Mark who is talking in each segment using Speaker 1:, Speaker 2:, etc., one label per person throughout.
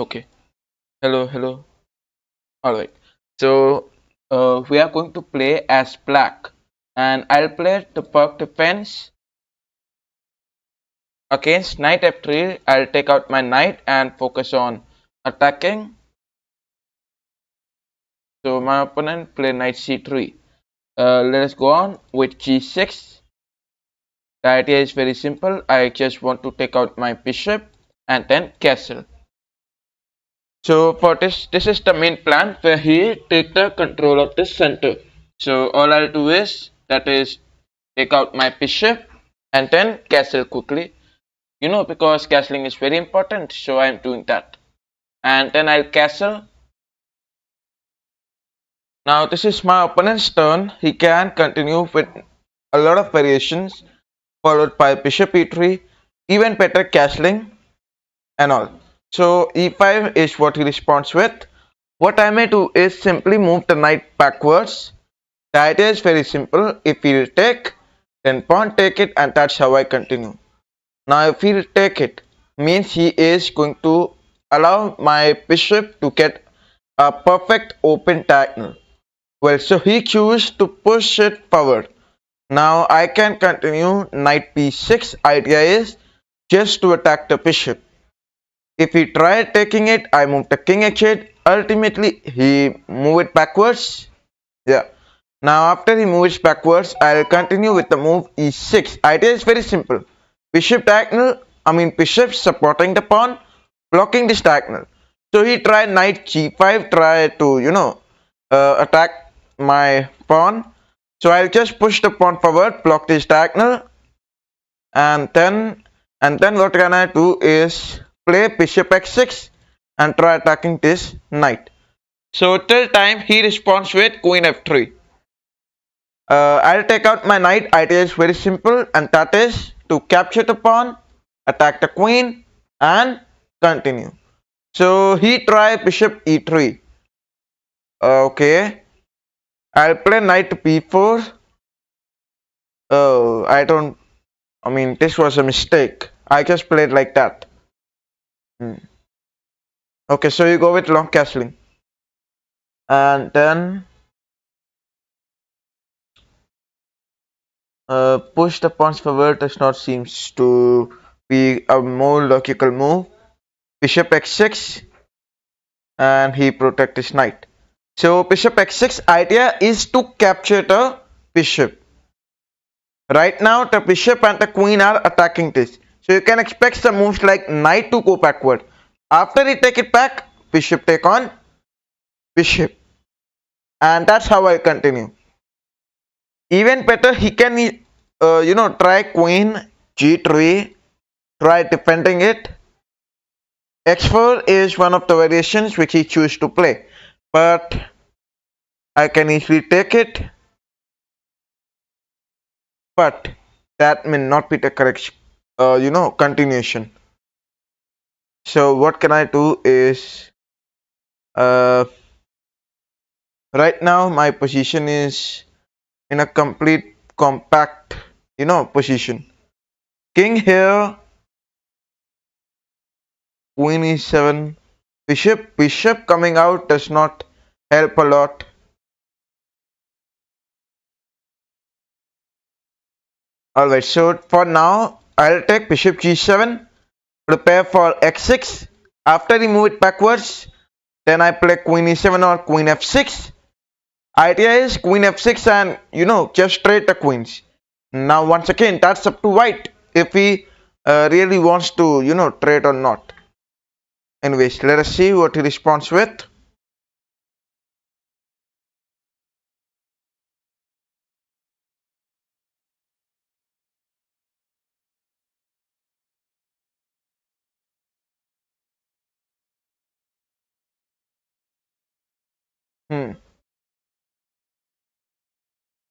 Speaker 1: Okay. Hello, hello. All right. So we are going to play as black, and I'll play the park defense against knight f3. I'll take out my knight and focus on attacking. So my opponent play knight c3. Let us go on with g6. The idea is very simple. I just want to take out my bishop and then castle. So for this is the main plan where he take the control of the center. So all I'll do is that is take out my bishop and then castle quickly. Because castling is very important, so I'm doing that. And then I'll castle. Now this is my opponent's turn. He can continue with a lot of variations followed by bishop e3, even better castling and all. So e5 is what he responds with. What I may do is simply move the knight backwards. The idea is very simple. If he'll take, then pawn take it, and that's how I continue. Now if he'll take it, means he is going to allow my bishop to get a perfect open diagonal. Well, so he chooses to push it forward. Now I can continue knight b6. Idea is just to attack the bishop. If he tried taking it, I move the king h8. Ultimately, he move it backwards. Yeah. Now after he moves backwards, I'll continue with the move e6. Idea is very simple. Bishop diagonal, bishop supporting the pawn, blocking this diagonal. So he tried knight g5, try to, attack my pawn. So I'll just push the pawn forward, block this diagonal, and then what can I do is play bishop x6 and try attacking this knight. So till time he responds with queen f3. I'll take out my knight. Idea is very simple, and that is to capture the pawn, attack the queen, and continue. So he tried bishop e3. Okay, I'll play knight b4. This was a mistake. I just played like that. Okay, so you go with long castling, and then push the pawns forward does not seems to be a more logical move. Bishop x6, and he protect his knight. So bishop x6 idea is to capture the bishop. Right now the bishop and the queen are attacking this. So you can expect some moves like knight to go backward. After he take it back, bishop take on bishop. And that's how I continue. Even better, he can try queen g3, try defending it. x4 is one of the variations which he chooses to play, but I can easily take it, but that may not be the correct continuation. So what can I do is right now my position is in a complete compact position. King here, queen e7, bishop coming out does not help a lot. Alright, so for now I'll take bishop g7, prepare for x6. After he move it backwards, then I play queen e7 or queen f6. Idea is queen f6 and just trade the queens. Now once again that's up to white if he really wants to trade or not. Anyways, let us see what he responds with.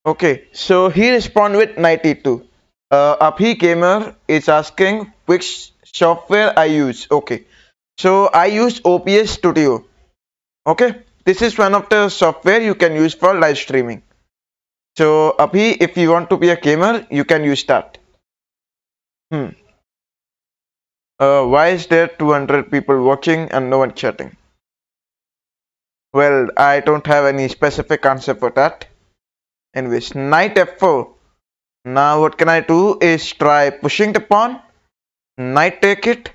Speaker 1: Okay, so he responded with 92. Abhi Gamer is asking which software I use. Okay, so I use OBS Studio. Okay, this is one of the software you can use for live streaming. So Abhi, if you want to be a gamer, you can use that. Why is there 200 people watching and no one chatting? Well, I don't have any specific answer for that. Anyways, knight f4. Now what can I do is try pushing the pawn. Knight take it.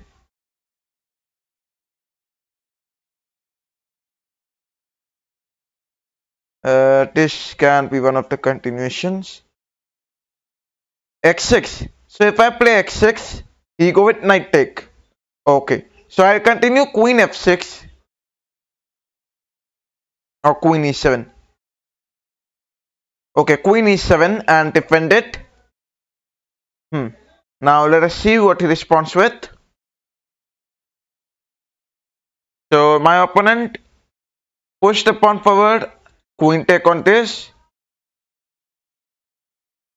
Speaker 1: This can be one of the continuations. x6. So if I play x6, he go with knight take. Okay. So I'll continue queen f6 or queen e7. Okay, queen e7 and defend it. Now let us see what he responds with. So my opponent pushed the pawn forward. Queen take on this.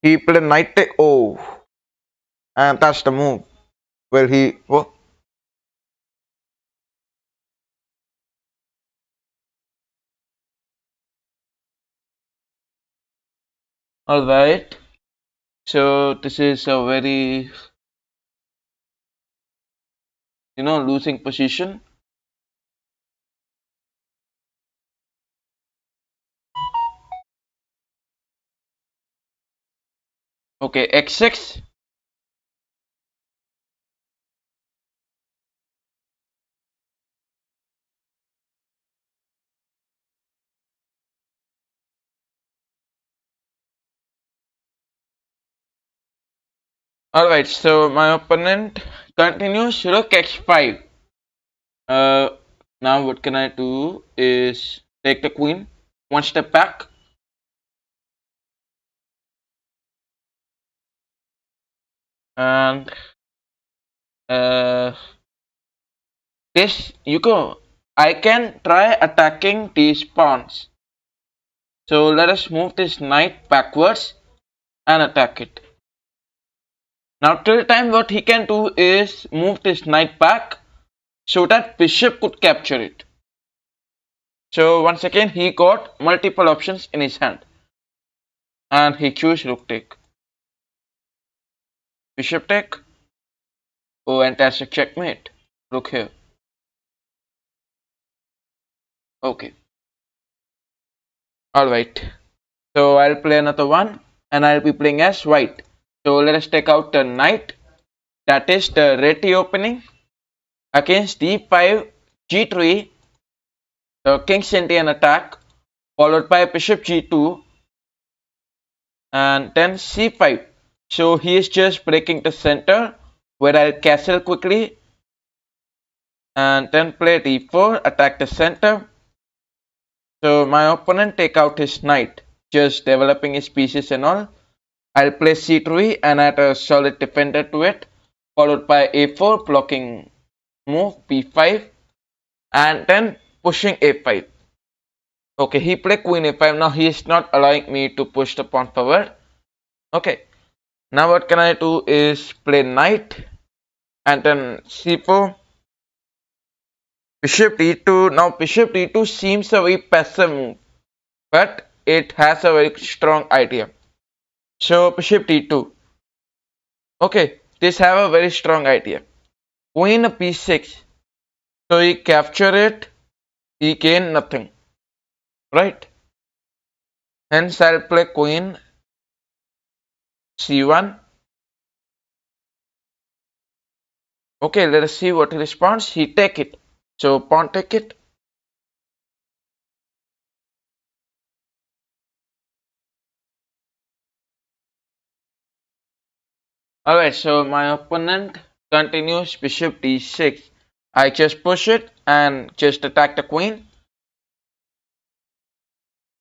Speaker 1: He played knight take. Oh, and that's the move. Well, he. Oh, all right. So this is a very, losing position. Okay, x6. Alright, so my opponent continues rook x5. Uh, Now what can I do is take the queen, one step back, and uh, this you go. I can try attacking these pawns. So let us move this knight backwards and attack it. Now till time what he can do is move this knight back so that bishop could capture it. So once again he got multiple options in his hand and he chose rook take. Bishop take. Oh, and that's a checkmate. Rook here. Okay. Alright. So I'll play another one and I'll be playing as white. So let us take out the knight. That is the ready opening against d5, g3, the king's Indian attack, followed by bishop g2, and then c5. So he is just breaking the center, where I'll castle quickly, and then play d4, attack the center. So my opponent take out his knight, just developing his pieces and all. I'll play c3 and add a solid defender to it, followed by a4, blocking move, b5, and then pushing a5. Okay, he played queen a5. Now he is not allowing me to push the pawn forward. Okay, now what can I do is play knight and then c4, bishop d2. Now bishop d2 seems a very passive move, but it has a very strong idea. So bishop d2. Okay, this have a very strong idea. Queen b6. So he capture it, he gain nothing, right? Hence I'll play queen c1. Okay, let us see what he responds. He take it. So pawn take it. Alright, so my opponent continues bishop d6. I just push it and just attack the queen.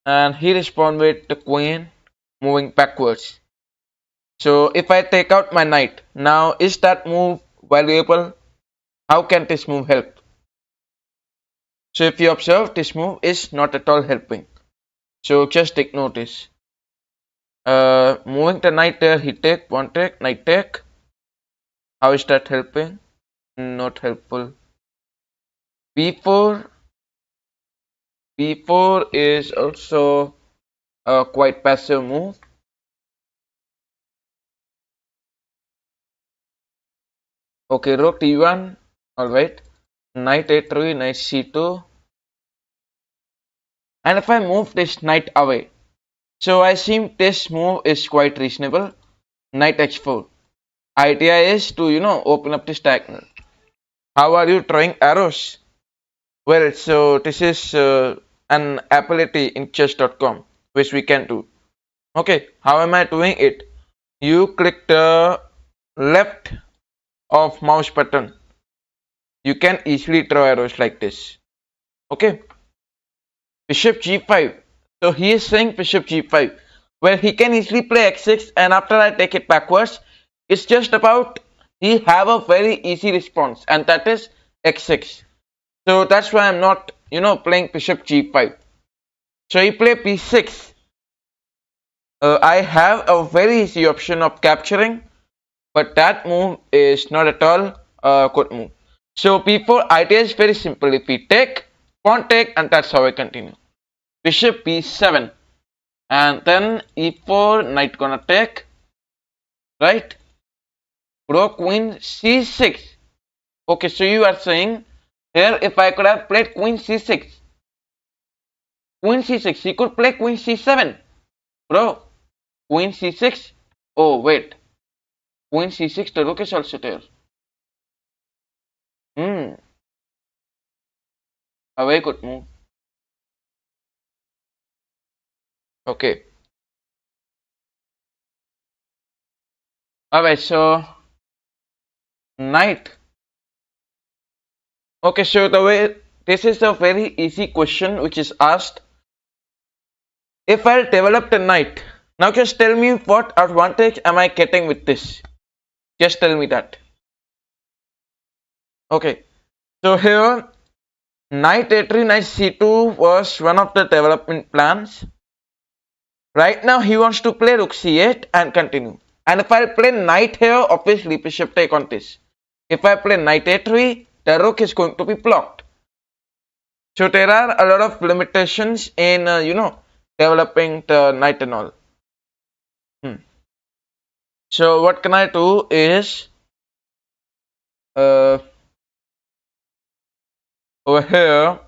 Speaker 1: And he responds with the queen moving backwards. So if I take out my knight, now is that move valuable? How can this move help? So if you observe, this move is not at all helping. So just take notice. Moving the knight there, he take, pawn take, knight take. How is that helping? Not helpful. b4. b4 is also a quite passive move. Okay, rook e1. Alright. Knight a3, knight c2. And if I move this knight away, so I seem this move is quite reasonable. Knight h4. Idea is to, open up this diagonal. How are you throwing arrows? Well, so this is an ability in chess.com which we can do. Okay, how am I doing it? You click the left of mouse button. You can easily throw arrows like this. Okay, bishop g5. So he is saying bishop g5. Well, he can easily play x6, and after I take it backwards, it's just about he have a very easy response, and that is x6. So that's why I'm not, playing bishop g5. So he play b6. I have a very easy option of capturing, but that move is not at all a good move. So b4 idea is very simple. If we take, pawn take, and that's how I continue. Bishop b7, and then e4, knight gonna take, right? Bro, queen c6. Okay, so you are saying here if I could have played queen c6, he could play queen c7. Bro, queen c6. Oh wait, queen c6, the rook is also there. A very good move. Okay. Alright, so knight. Okay, so the way this is a very easy question which is asked. If I develop the knight, now just tell me what advantage am I getting with this? Just tell me that. Okay, so here knight a3, knight c2 was one of the development plans. Right now he wants to play rook c8 and continue. And if I play knight here, obviously bishop take on this. If I play knight a3, the rook is going to be blocked. So there are a lot of limitations in, developing the knight and all. So what can I do is, over here,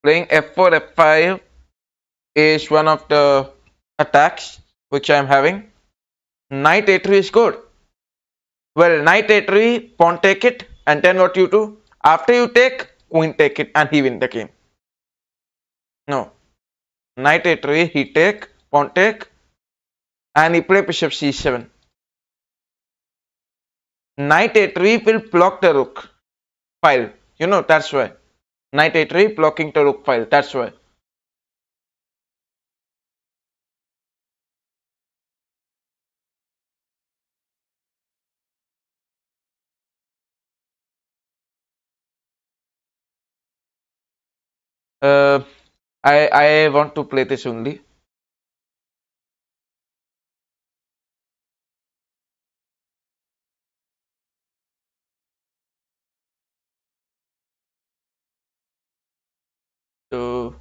Speaker 1: playing f4, f5 is one of the attacks which I am having. Knight a3 is good. Well, knight a3, pawn take it, and then what you do? After you take, queen take it, and he win the game. No. Knight a3, he take, pawn take, and he play bishop c7. Knight a3 will block the rook file. That's why. Knight a3 blocking the rook file. That's why. I want to play this only. So,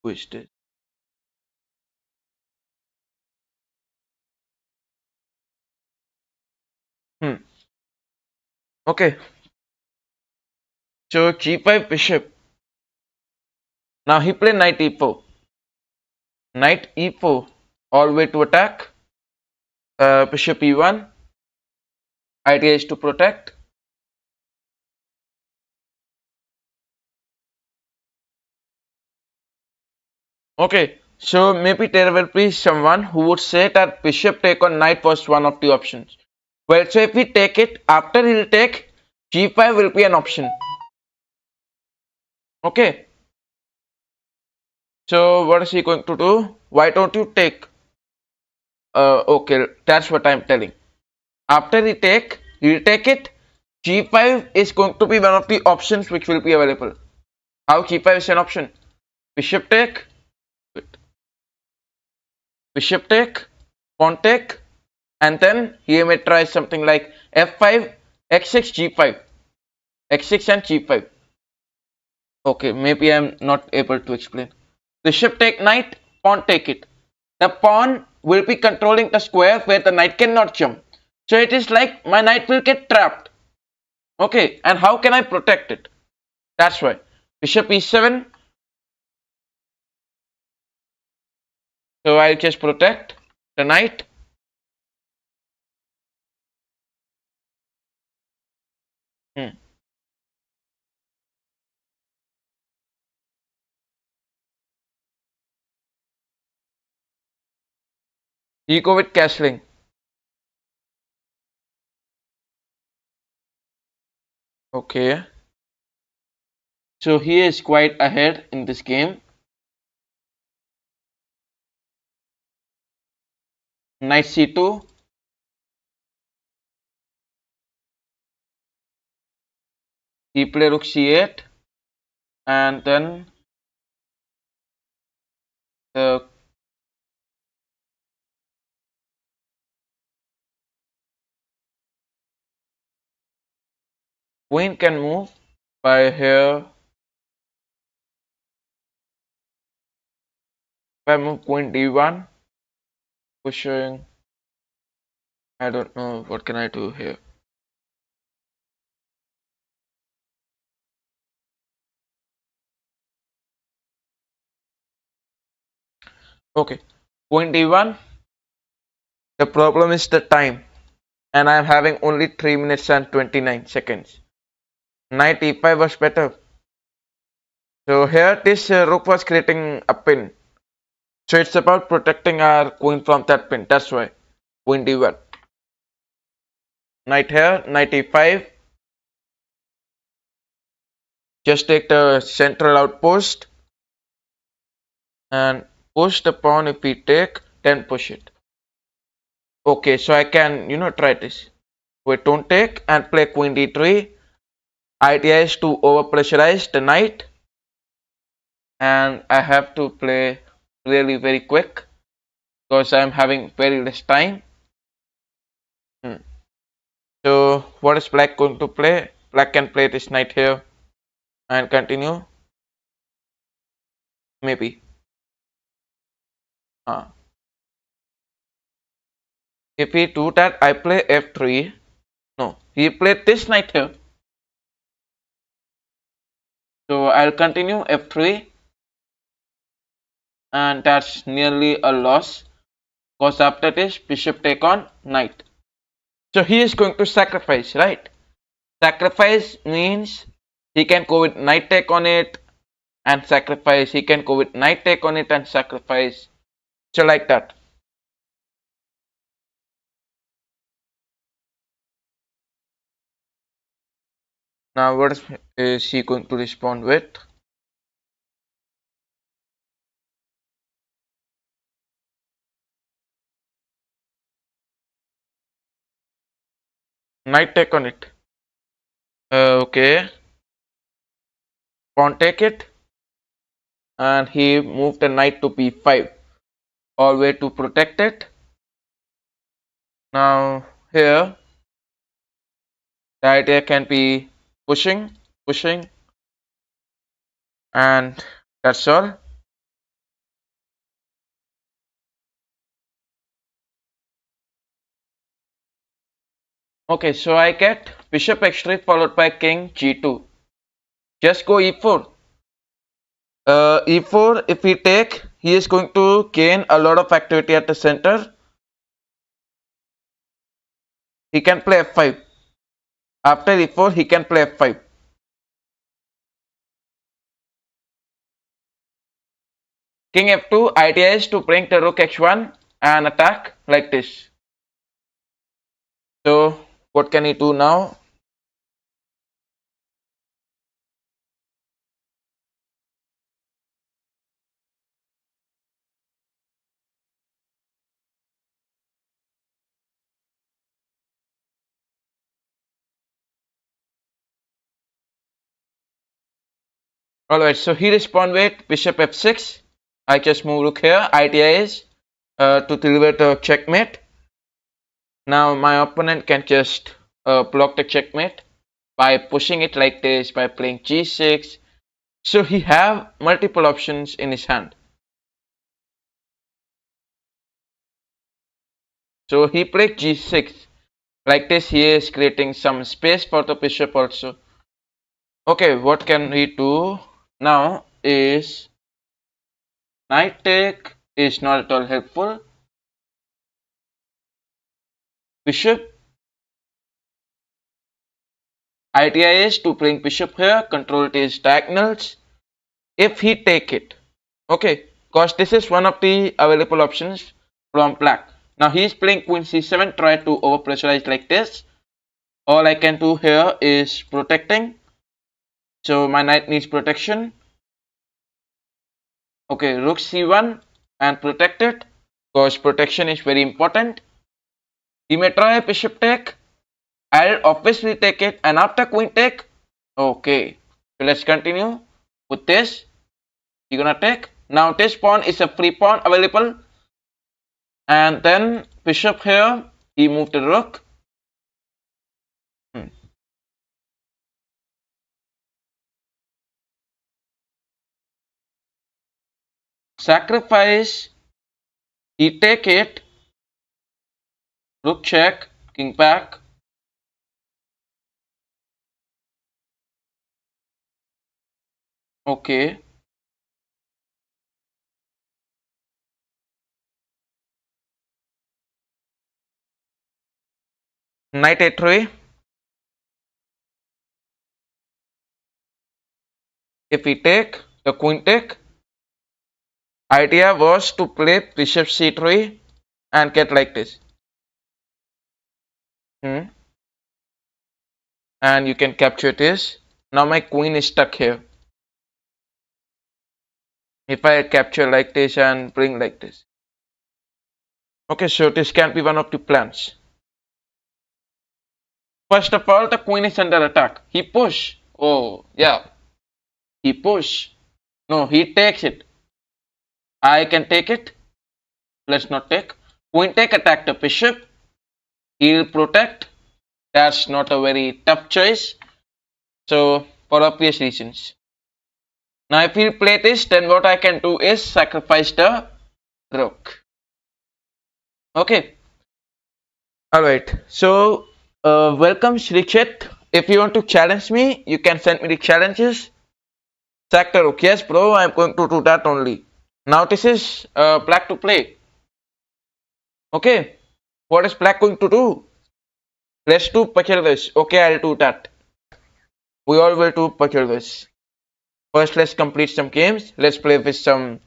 Speaker 1: who is this? Okay. So g5 bishop. Now he play knight e4. Knight e4. All way to attack. Bishop e1. Idea is to protect. Okay. So maybe there will be someone who would say that bishop take on knight was one of the options. Well, so if we take it, after he'll take, g5 will be an option. Okay. So what is he going to do? Why don't you take? Okay, that's what I'm telling. After he'll take it. G5 is going to be one of the options which will be available. How G5 is an option? Bishop take, bishop take, pawn take, and then he may try something like f5, x6, g5, x6 and g5. Okay, maybe I'm not able to explain. Bishop take knight, pawn take it. The pawn will be controlling the square where the knight cannot jump. So it is like my knight will get trapped. Okay, and how can I protect it? That's why. Bishop e7. So I'll just protect the knight. Hmm. You go with castling. Okay. So he is quite ahead in this game. Knight c2. He play rook c8. And then the queen can move by here. If I move queen d1, pushing. I don't know what can I do here. Okay, queen d1. The problem is the time, and I am having only 3 minutes and 29 seconds. Knight e5 was better. So here this rook was creating a pin. So it's about protecting our queen from that pin. That's why queen d1. Knight here, knight e5. Just take the central outpost and push the pawn. If we take, then push it. Okay, so I can, try this. Wait, don't take and play queen d3. Idea is to over pressurize the knight, and I have to play really very quick because I'm having very less time. Hmm. So what is black going to play? Black can play this knight here and continue. Maybe. Uh, if we do that, I play f3. No, he played this knight here. So I'll continue f3, and that's nearly a loss because after this bishop take on knight. So he is going to sacrifice, right? Sacrifice means he can go with knight take on it and sacrifice. He can go with knight take on it and sacrifice. So like that. Now what is he going to respond with? Knight take on it. Okay. Pawn take it. And he moved the knight to b5. All way to protect it. Now here the idea can be pushing, pushing, and that's all. Okay, so I get bishop x3 followed by king g2. Just go e4. E4, if we take, he is going to gain a lot of activity at the center. He can play f5. After e4, he can play f5. King f2, idea is to bring the rook h1 and attack like this. So what can he do now? Alright, so he respond with bishop f6. I just move rook here. Idea is to deliver the checkmate. Now my opponent can just block the checkmate by pushing it like this, by playing g6. So he have multiple options in his hand. So he played g6. Like this, he is creating some space for the bishop also. Okay, what can we do now is knight take is not at all helpful. Bishop. Idea is to bring bishop here, control his diagonals. If he take it, okay, because this is one of the available options from black. Now he is playing queen c7, try to over pressurize like this. All I can do here is protecting. So my knight needs protection. Okay, rook c1 and protect it because protection is very important. He may try bishop take. I'll obviously take it, and after queen take. Okay, so let's continue with this. You're gonna take. Now this pawn is a free pawn available, and then bishop here. He moved the rook. Hmm. Sacrifice. He take it. Rook check. King back. Okay. Knight a3. If we take the queen take. Idea was to play bishop c3 and get like this. And you can capture this. Now my queen is stuck here. If I capture like this and bring like this. Okay, so this can be one of the plans. First of all, the queen is under attack. He push. Oh, yeah. He push. No, he takes it. I can take it. Let's not take. Queen take, attack the bishop. He'll protect. That's not a very tough choice. So, for obvious reasons. Now, if he play this, then what I can do is sacrifice the rook. Okay. Alright. So, welcome Shrikshit. If you want to challenge me, you can send me the challenges. Sack the rook. Yes, bro, I'm going to do that only. Now, this is black to play. Okay. What is black going to do? Let's do this. Okay, I'll do that. We all will do this. First, let's complete some games. Let's play with some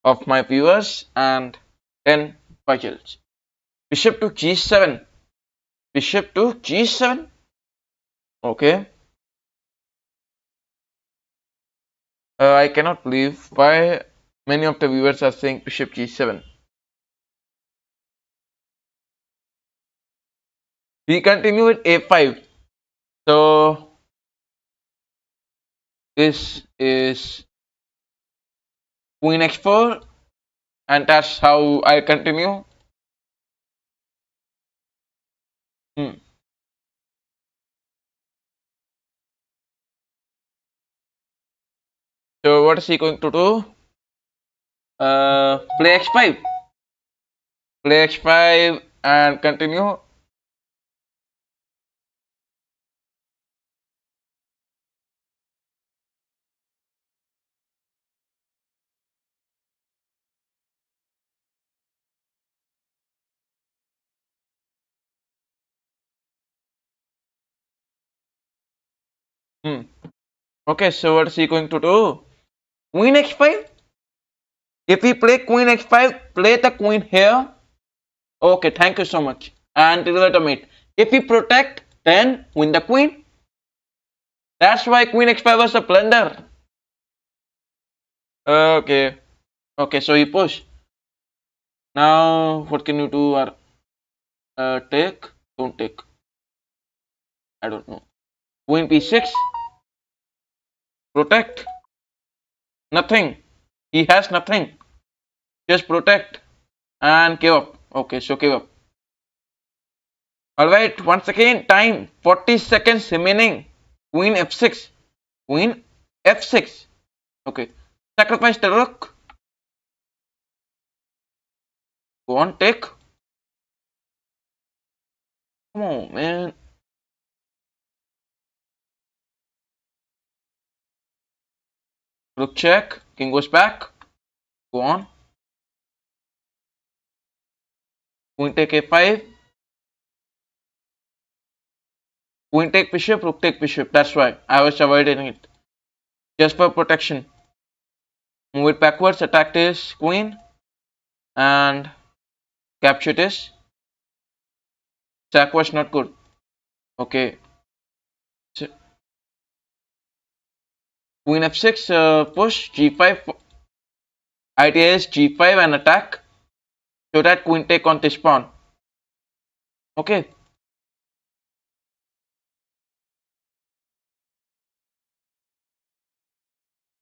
Speaker 1: of my viewers and then puzzles. Bishop to g7. Bishop to g7. Okay. I cannot believe why many of the viewers are saying bishop g7. We continue with a5. So this is queen x4, and that's how I continue. So what is he going to do? Play x5. Play x5 and continue. Okay, so what is he going to do? Queen x5? If we play queen x5, play the queen here. Okay, thank you so much. And deliver the mate. If we protect, then win the queen. That's why queen x5 was a blunder. Okay. Okay, so he push. Now, what can you do? Take? Don't take. I don't know. Queen b6. Protect. Nothing. He has nothing. Just protect. And give up. Okay, so give up. Alright, once again, time. 40 seconds remaining. Queen f6. Queen f6. Okay. Sacrifice the rook. Go on, take. Come on, man. Rook check. King goes back. Go on. Queen take a5. Queen take bishop. Rook take bishop. That's why I was avoiding it. Just for protection. Move it backwards. Attack this queen. And capture this. Sack was not good. Okay. So, queen f6. Push. g5. Idea is g5 and attack. So that queen take on this pawn. Okay.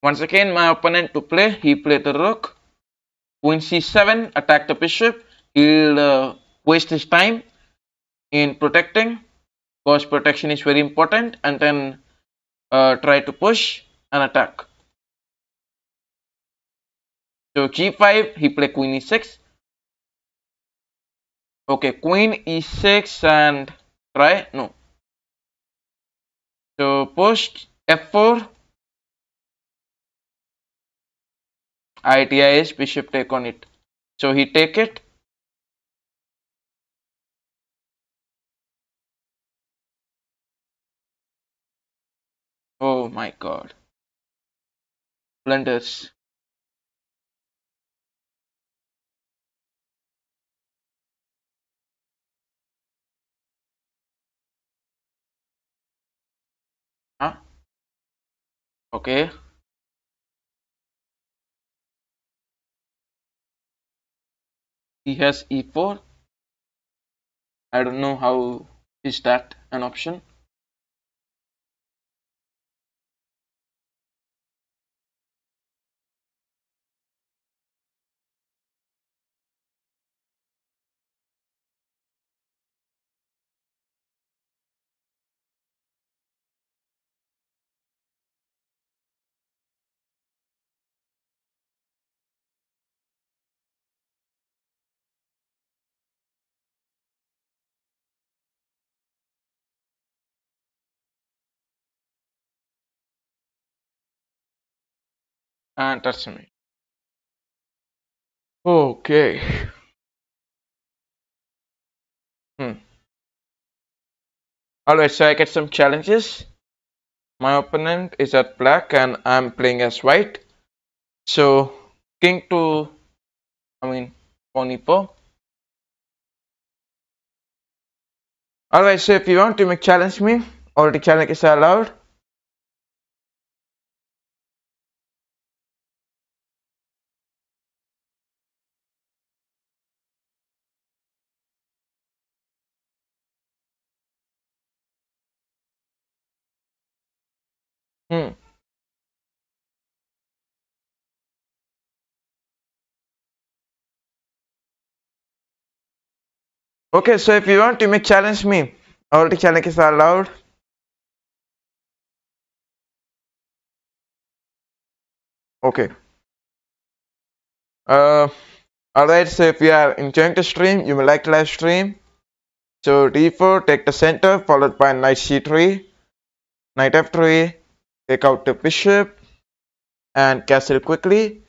Speaker 1: Once again, my opponent to play. He played the rook. Queen c7, attack the bishop. He'll waste his time in protecting, because protection is very important, and then try to push and attack. So g5, he played queen e6. Okay, queen e6 and try, no. So push f4. Idea is bishop take on it. So he take it. Oh my god. Blunders. Huh? Okay. He has e4. I don't know how is that an option. And that's me. Okay. Hmm. Alright, so I get some challenges. My opponent is at black and I'm playing as white. So king to, pawn e4. Alright, so if you want to challenge me, all the challenges are allowed. Hmm. Okay, so if you want to challenge me, all the challenges are allowed. Okay. Uh, Alright, so if you are enjoying the stream, you may like the live stream. So d4, take the center, followed by knight c3, knight f3, take out the bishop, and castle quickly.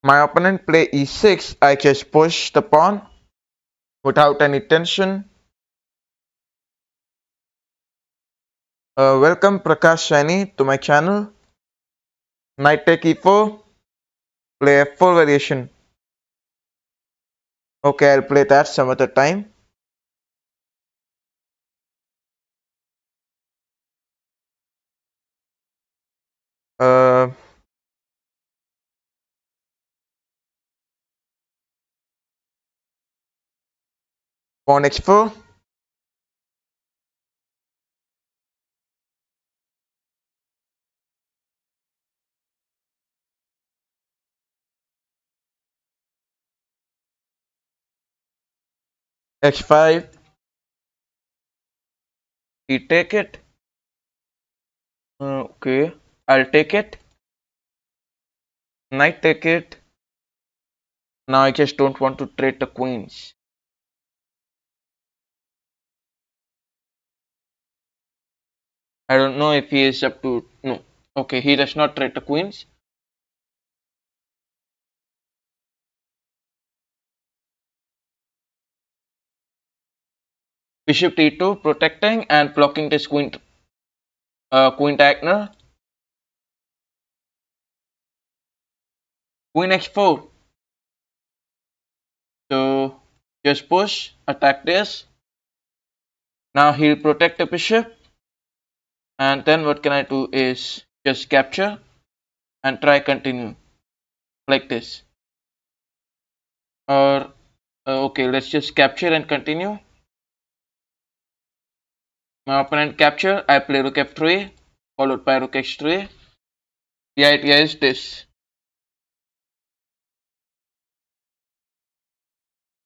Speaker 1: My opponent play e6, I just push the pawn without any tension. Welcome Prakash Shiny to my channel. Knight take e4, play f4 variation. Okay, I'll play that some other time. Uh, Pawn x4. H5. He take it. Okay, I'll take it. Knight take it. Now I just don't want to trade the queens. I don't know if he is up to, no. Okay, he does not trade the queens. Bishop d2, protecting and blocking this queen diagonal. Queen x4. So just push, attack this. Now he'll protect the bishop. And then what can I do is just capture and try continue like this. Or okay, let's just capture and continue. My opponent capture, I play rook f3 followed by rook h3. The idea is this.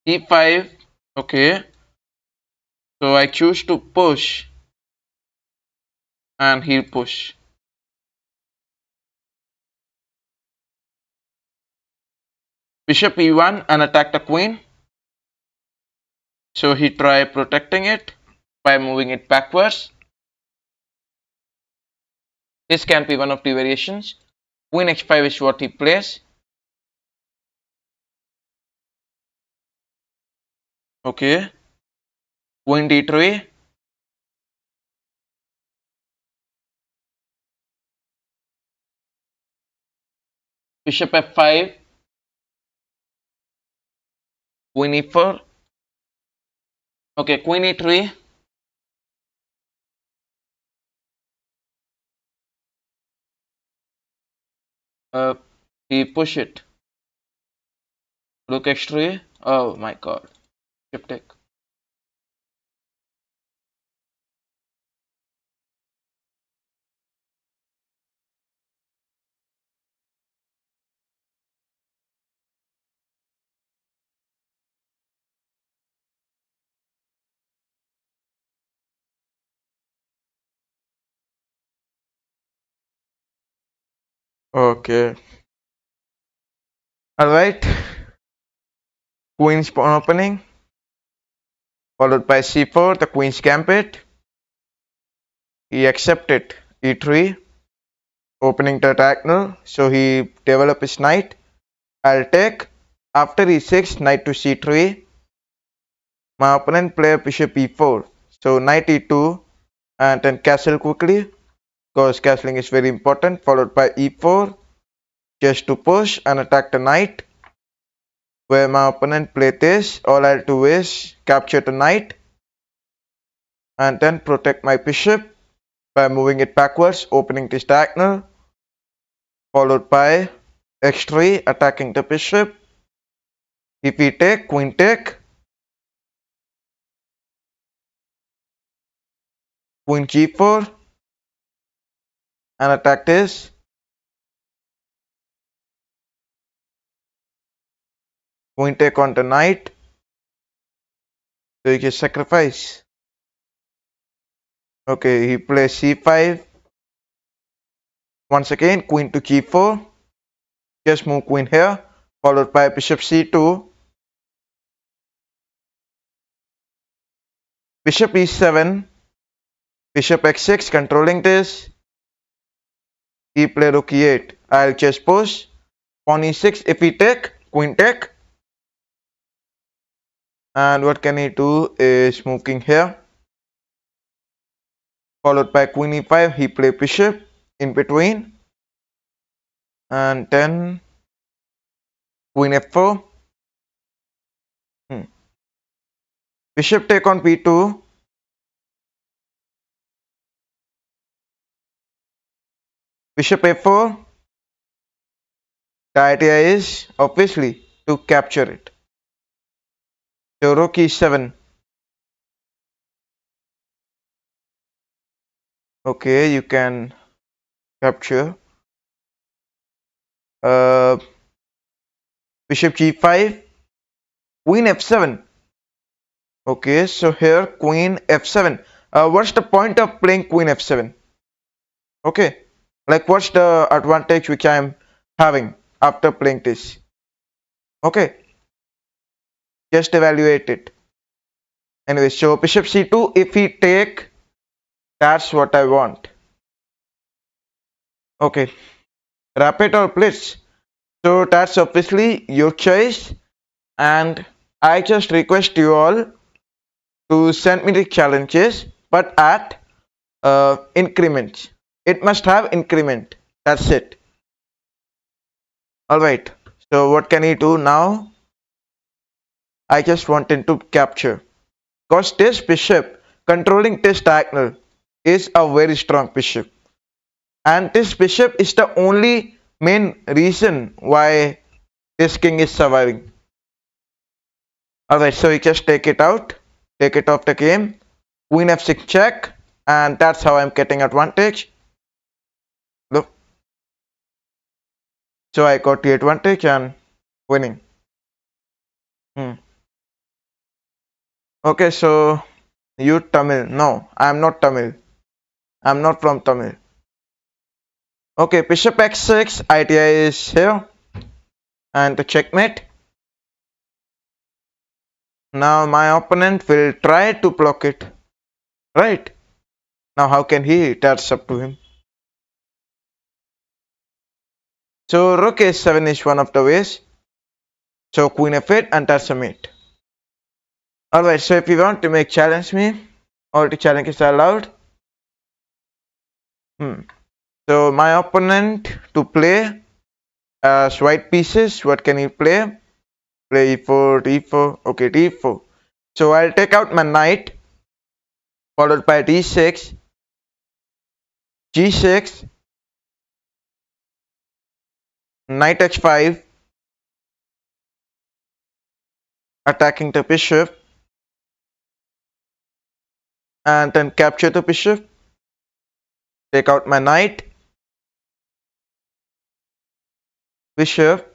Speaker 1: e5. Okay, so I choose to push and he'll push. Bishop e1 and attack the queen. So he try protecting it by moving it backwards. This can be one of the variations. Queen h5 is what he plays. Okay. Queen d3. Bishop f5. Queen e4. Okay, queen e3. He push it. Rook h3. Oh my god. Bishop take. Okay. Alright. Queen's pawn opening. Followed by c4, the queen's gambit. He accepted e3. Opening the diagonal. So he developed his knight. I'll take. After e6, knight to c3. My opponent play bishop e4. So knight e2 and then castle quickly because castling is very important. Followed by e4 just to push and attack the knight. Where my opponent play this, all I'll do is capture the knight and then protect my bishop by moving it backwards, opening this diagonal. Followed by x3 attacking the bishop. If we take, queen take. Queen g4 and attack this. Queen take on the knight. So you can sacrifice. Okay, he plays c5. Once again, queen to g4. Just move queen here. Followed by bishop c2. Bishop e7. Bishop x6 controlling this. He play rook e8. I'll just push. Pawn e6. If he take, queen take. And what can he do is move king here. Followed by queen e5. He play bishop in between. And then queen f4. Bishop take on b2. Bishop a4. The idea is obviously to capture it. So rook e7. Okay, you can capture. Bishop g5. Queen f7. Okay, so here queen f7. What's the point of playing queen f7? Okay, like what's the advantage which I am having after playing this? Okay, just evaluate it. Anyway, so bishop c2, if he take, that's what I want. Okay, rapid or blitz. So that's obviously your choice, and I just request you all to send me the challenges, but at increments. It must have increment. That's it. All right. So what can he do now? I just wanted to capture. Because this bishop controlling this diagonal is a very strong bishop. And this bishop is the only main reason why this king is surviving. Alright, so you just take it out, take it off the game, queen f6 check, and that's how I'm getting advantage. Look, so I got the advantage and winning. Okay, so you Tamil. No, I'm not Tamil. I'm not from Tamil. Okay, bishop x6, idea is here, and the checkmate. Now my opponent will try to block it, right? Now how can he? That's up to him. So rook a7 is one of the ways. So queen f8 and that's a mate. Alright, so if you want to make challenge me, all the challenges are allowed. So my opponent to play as white pieces, what can he play? Play e4, d4, okay, d4. So I'll take out my knight, followed by d6, g6, knight h5, attacking the bishop, and then capture the bishop, take out my knight, bishop,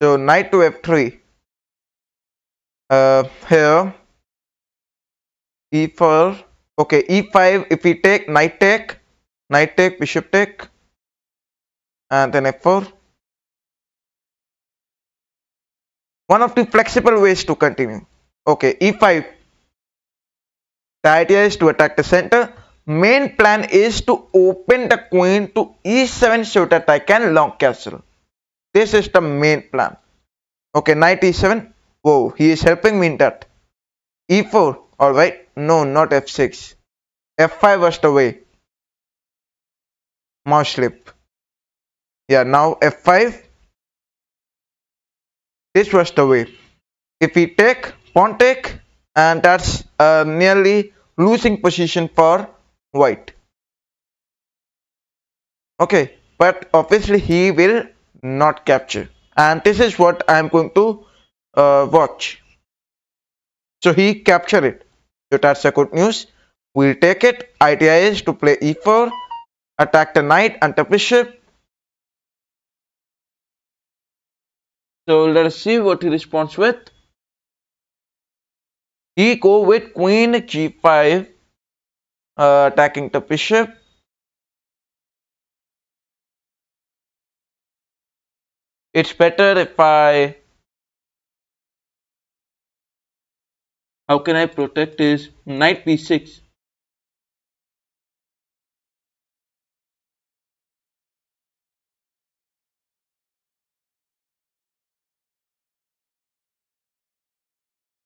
Speaker 1: so knight to f3, here, e4, okay, e5, if we take, knight take, bishop take, and then f4. One of the flexible ways to continue. Okay, e5. The idea is to attack the center. Main plan is to open the queen to e7 so that I can long castle. This is the main plan. Okay, knight e7. Whoa, he is helping me in that. e4. Alright. No, not f6. f5 was the way. Mouse slip. Yeah, now f5. This was the way. If we take, pawn take, and that's a nearly losing position for white. Okay, but obviously he will not capture, and this is what I am going to watch. So he captured it, so that's a good news. We'll take it. Idea is to play e4, attack the knight and the bishop. So let us see what he responds with. He go with queen g5, attacking the bishop. It's better if I, how can I protect his knight b6?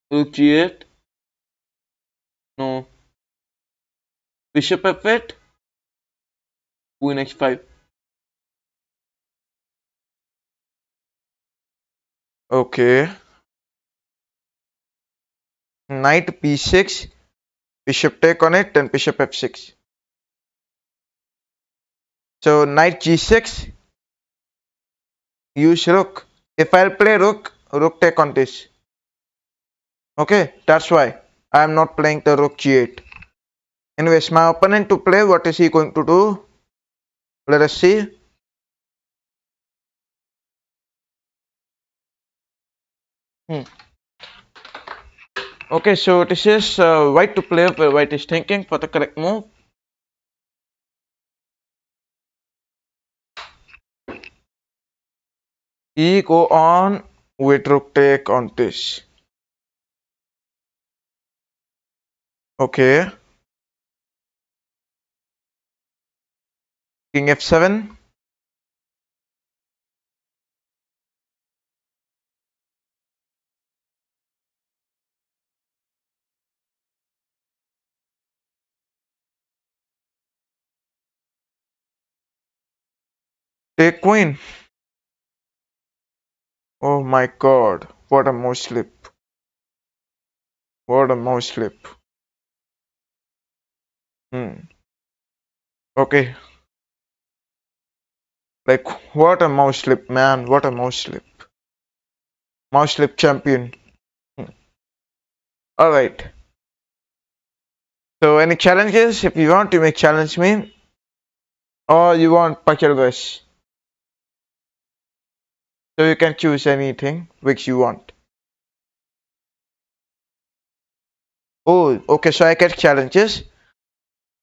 Speaker 1: Rook g8. No. Bishop f8. Queen h5. Okay. Knight b6. Bishop take on it, then bishop f6. So knight g6. Use rook. If I'll play rook, rook take on this. Okay, that's why I am not playing the rook g8. Anyways, my opponent to play, what is he going to do? Let us see. Okay, so this is white to play where white is thinking for the correct move. E go on with rook take on this. Okay. King f7. Take queen. Oh my god. What a mouse slip. What a mouse slip. Hmm. Okay. Like, what a mouse slip, man. What a mouse slip. Mouse slip champion. Hmm. Alright. So, any challenges? If you want, you may challenge me. Or you want Pachelbus. So, you can choose anything which you want. Oh, okay. So, I get challenges.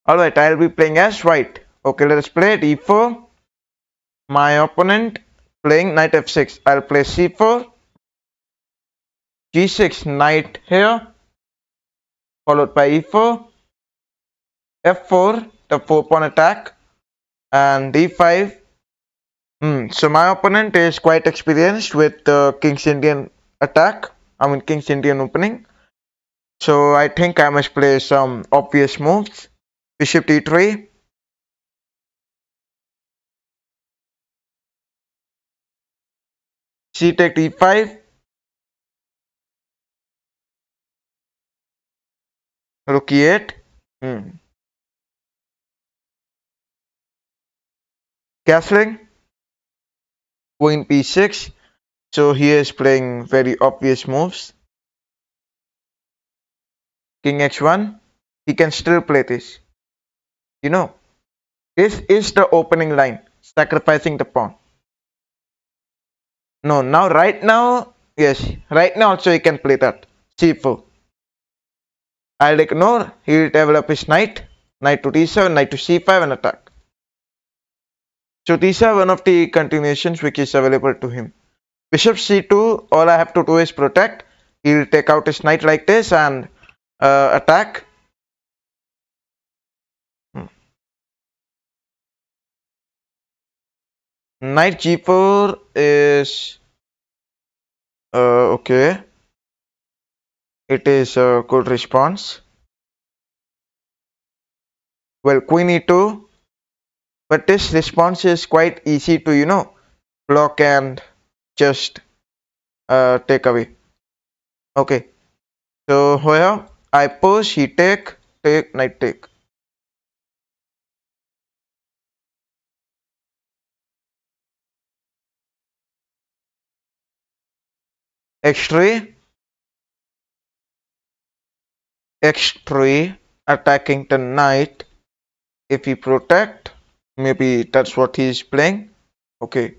Speaker 1: Alright, I'll be playing as white. Okay, let us play d4. My opponent playing knight f6. I'll play c4. g6, knight here. Followed by e4. f4, the 4-pawn attack. And d5. So my opponent is quite experienced with King's Indian attack. I mean King's Indian opening. So I think I must play some obvious moves. Bishop d3. C take d5. Rook e8. Castling. Queen p6. So he is playing very obvious moves. King h1. He can still play this. You know, this is the opening line. Sacrificing the pawn. No, now right now, yes, right now also he can play that. c4. I'll ignore. He'll develop his knight. Knight to d7, knight to c5 and attack. So these are one of the continuations which is available to him. Bishop c2, all I have to do is protect. He'll take out his knight like this and attack. Knight g4 is okay. It is a good response. Well, queen e2, but this response is quite easy to, block and just take away. Okay, so here I push, he take, knight take. X3, X3 attacking the knight. If he protect, maybe that's what he is playing. Okay.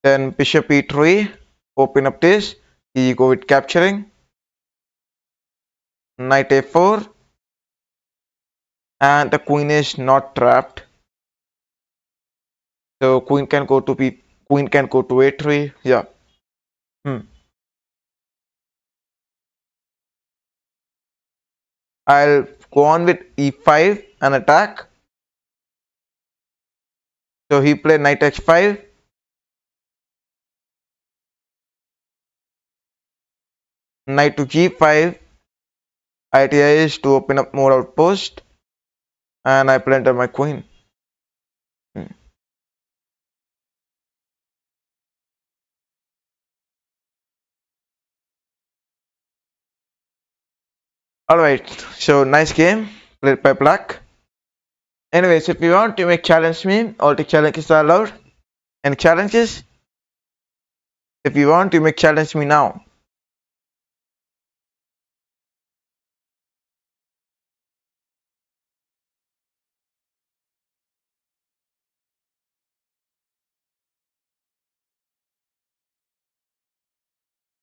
Speaker 1: Then bishop e3, open up this. He go with capturing. Knight a4, and the queen is not trapped. So queen can go to a3. Yeah. I'll go on with e5 and attack. So he played knight h5. Knight to g5. Idea is to open up more outpost, and I planted my queen. Alright, so nice game played by black. Anyways, if you want, you may challenge me. All the challenges are allowed. Any challenges? If you want, you may challenge me now.